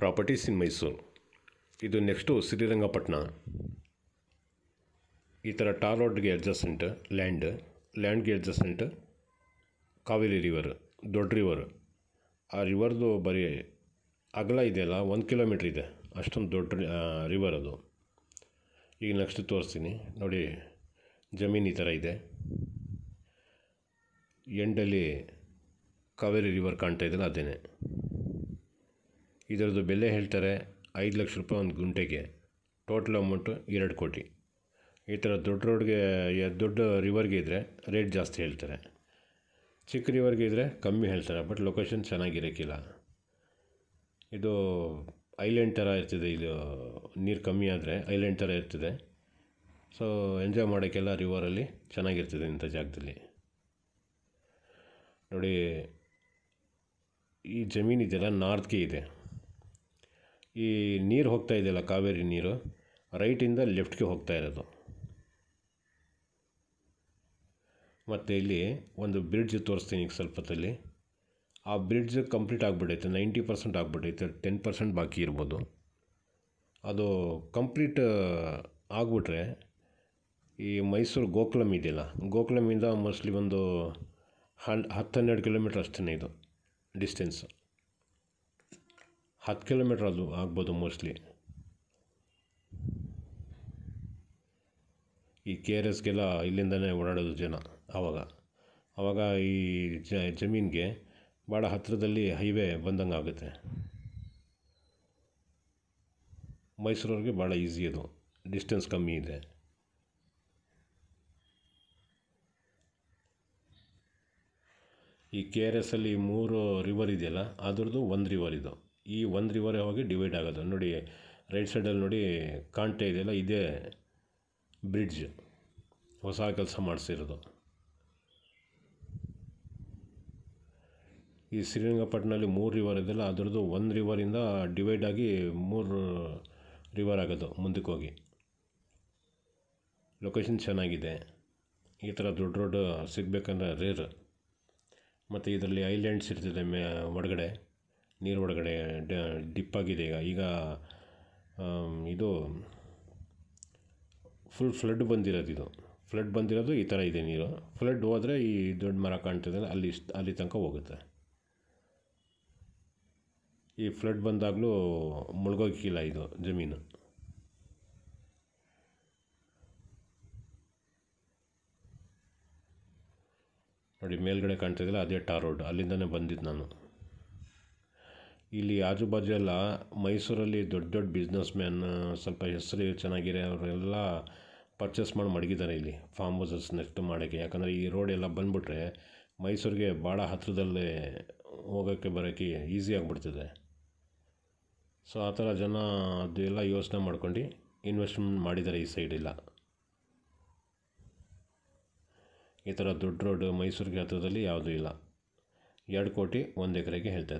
Properties ಇನ್ ಮೈಸೂರು. ಇದು next Srirangapatna. ಈ ಥರ ಟಾರ್ ರೋಡ್ಗೆ ಅಡ್ಜಸೆಂಟ್ ಲ್ಯಾಂಡ್ಗೆ ಅಡ್ಜಸೆಂಟ್ ಕಾವೇರಿ ರಿವರ್, ದೊಡ್ಡ ರಿವರ್. ಆ ರಿವರ್ದು ಬರೀ ಅಗಲ ಇದೆಯಲ್ಲ 1 ಕಿಲೋಮೀಟ್ರ್ ಇದೆ, ಅಷ್ಟೊಂದು ದೊಡ್ಡ ರಿವರ್ ಅದು. ಈಗ ನೆಕ್ಸ್ಟ್ ತೋರಿಸ್ತೀನಿ ನೋಡಿ. ಜಮೀನು ಈ ಥರ ಇದೆ, ಎಂಡಲ್ಲಿ ಕಾವೇರಿ ರಿವರ್ ಕಾಣ್ತಾ ಇದ್ದಲ್ಲ ಅದೇನೆ. ಇದರದ್ದು ಬೆಲೆ ಹೇಳ್ತಾರೆ 5 ಲಕ್ಷ ರೂಪಾಯಿ ಒಂದು ಗುಂಟೆಗೆ. ಟೋಟಲ್ ಅಮೌಂಟು 2 ಕೋಟಿ. ಈ ಥರ ದೊಡ್ಡ ರೋಡ್ಗೆ ದೊಡ್ಡ ರಿವರ್ಗೆ ಇದ್ದರೆ ರೇಟ್ ಜಾಸ್ತಿ ಹೇಳ್ತಾರೆ, ಚಿಕ್ಕ ರಿವರ್ಗೆ ಇದ್ದರೆ ಕಮ್ಮಿ ಹೇಳ್ತಾರೆ. ಬಟ್ ಲೊಕೇಶನ್ ಚೆನ್ನಾಗಿರೋಕ್ಕಿಲ್ಲ. ಇದು ಐಲ್ಯಾಂಡ್ ಥರ ಇರ್ತದೆ. ಇದು ನೀರು ಕಮ್ಮಿ ಆದರೆ ಐಲ್ಯಾಂಡ್ ಥರ ಇರ್ತದೆ. ಸೊ ಎಂಜಾಯ್ ಮಾಡೋಕ್ಕೆಲ್ಲ ರಿವರಲ್ಲಿ ಚೆನ್ನಾಗಿರ್ತದೆ ಇಂಥ ಜಾಗದಲ್ಲಿ. ನೋಡಿ, ಈ ಜಮೀನು ಇದೆಯಲ್ಲ ನಾರ್ತ್ಗೆ ಇದೆ. ಈ ನೀರು ಹೋಗ್ತಾ ಇದೆಯಲ್ಲ ಕಾವೇರಿ ನೀರು ರೈಟಿಂದ ಲೆಫ್ಟ್ಗೆ ಹೋಗ್ತಾ ಇರೋದು. ಮತ್ತು ಇಲ್ಲಿ ಒಂದು ಬ್ರಿಡ್ಜ್ ತೋರಿಸ್ತೀನಿ ಈಗ ಸ್ವಲ್ಪ ಹೊತ್ತಲ್ಲಿ. ಆ ಬ್ರಿಡ್ಜ್ ಕಂಪ್ಲೀಟ್ ಆಗಿಬಿಟ್ಟೈತೆ, 90% ಆಗಿಬಿಟ್ಟೈತೆ, 10% ಬಾಕಿ ಇರ್ಬೋದು. ಅದು ಕಂಪ್ಲೀಟ್ ಆಗಿಬಿಟ್ರೆ ಈ ಮೈಸೂರು ಗೋಕುಲಂ ಇದೆಯಲ್ಲ, ಗೋಕುಲಮಿಂದ ಮೋಸ್ಟ್ಲಿ ಒಂದು 10-12 ಕಿಲೋಮೀಟ್ರ್ ಅಷ್ಟೇ ಇದು ಡಿಸ್ಟೆನ್ಸ್. 10 ಕಿಲೋಮೀಟ್ರ್ ಅದು ಆಗ್ಬೋದು ಮೋಸ್ಟ್ಲಿ. ಈ KRSಗೆಲ್ಲ ಇಲ್ಲಿಂದನೇ ಓಡಾಡೋದು ಜನ. ಆವಾಗ ಈ ಜಮೀನಿಗೆ ಭಾಳ ಹತ್ತಿರದಲ್ಲಿ ಹೈವೇ ಬಂದಂಗೆ ಆಗುತ್ತೆ. ಮೈಸೂರವ್ರಿಗೆ ಭಾಳ ಈಸಿ, ಅದು ಡಿಸ್ಟೆನ್ಸ್ ಕಮ್ಮಿ ಇದೆ. ಈ KRSಲ್ಲಿ 3 ರಿವರ್ ಇದೆಯಲ್ಲ, ಅದ್ರದ್ದು 1 ರಿವರ್ ಇದು. ಈ 1 ರಿವರೇ ಹೋಗಿ ಡಿವೈಡ್ ಆಗೋದು. ನೋಡಿ ರೈಟ್ ಸೈಡಲ್ಲಿ ನೋಡಿ ಕಾಣ್ತಾ ಇದೆಯಲ್ಲ, ಇದೇ ಬ್ರಿಡ್ಜ್ ಹೊಸ ಕೆಲಸ ಮಾಡಿಸಿರೋದು. ಈ ಶ್ರೀರಂಗಪಟ್ಟಣದಲ್ಲಿ 3 ರಿವರ್ ಇದೆಯಲ್ಲ, ಅದರದ್ದು 1 ರಿವರಿಂದ ಡಿವೈಡ್ ಆಗಿ 3 ರಿವರ್ ಆಗೋದು ಮುಂದಕ್ಕೆ ಹೋಗಿ. ಲೊಕೇಶನ್ ಚೆನ್ನಾಗಿದೆ. ಈ ಥರ ದೊಡ್ಡ ರೋಡ್ ಸಿಗಬೇಕಂದ್ರೆ ರೇರ್. ಮತ್ತು ಇದರಲ್ಲಿ ಐಲ್ಯಾಂಡ್ಸ್ ಇರ್ತದೆ ಒಳಗಡೆ, ನೀರು ಒಳಗಡೆ ಡಿಪ್ ಆಗಿದೆ. ಈಗ ಇದು ಫುಲ್ ಫ್ಲಡ್ ಬಂದಿರೋದು ಈ ಥರ ಇದೆ ನೀರು. ಫ್ಲಡ್ ಹೋದರೆ ಈ ದೊಡ್ಡ ಮರ ಕಾಣ್ತದೆ ಅಲ್ಲಿ ತನಕ ಹೋಗುತ್ತೆ. ಈ ಫ್ಲಡ್ ಬಂದಾಗಲೂ ಮುಳುಗೋಗಿಲ್ಲ ಇದು ಜಮೀನು. ನೋಡಿ ಮೇಲ್ಗಡೆ ಕಾಣ್ತಿದ್ದಿಲ್ಲ, ಅದೇ ಟಾರ್ ರೋಡ್, ಅಲ್ಲಿಂದನೇ ಬಂದಿದ್ದು ನಾನು. ಇಲ್ಲಿ ಆಜುಬಾಜು ಎಲ್ಲ ಮೈಸೂರಲ್ಲಿ ದೊಡ್ಡ ಬಿಸ್ನೆಸ್ ಮ್ಯಾನ್, ಸ್ವಲ್ಪ ಹೆಸರು ಚೆನ್ನಾಗಿರೋ ಅವರೆಲ್ಲ ಪರ್ಚೇಸ್ ಮಾಡಿ ಮಡಗಿದ್ದಾರೆ ಇಲ್ಲಿ ಫಾರ್ಮ್ ಹೌಸಸ್ ನೆಕ್ಸ್ಟ್ ಮಾಡೋಕ್ಕೆ. ಯಾಕಂದರೆ ಈ ರೋಡ್ ಎಲ್ಲ ಬಂದುಬಿಟ್ರೆ ಮೈಸೂರಿಗೆ ಭಾಳ ಹತ್ತಿರದಲ್ಲೇ ಹೋಗೋಕ್ಕೆ ಬರೋಕ್ಕೆ ಈಸಿ ಆಗಿಬಿಡ್ತದೆ. ಸೊ ಆ ಥರ ಜನ ಅದು ಎಲ್ಲ ಯೋಚನೆ ಮಾಡ್ಕೊಂಡು ಇನ್ವೆಸ್ಟ್ಮೆಂಟ್ ಮಾಡಿದ್ದಾರೆ ಈ ಸೈಡೆಲ್ಲ. ಈ ಥರ ದೊಡ್ಡ ರೋಡ್ ಮೈಸೂರಿಗೆ ಹತ್ತಿರದಲ್ಲಿ ಯಾವುದೂ ಇಲ್ಲ. 2 ಕೋಟಿ 1 ಎಕರೆಗೆ ಹೇಳ್ತಾಯಿದ್ದಾರೆ.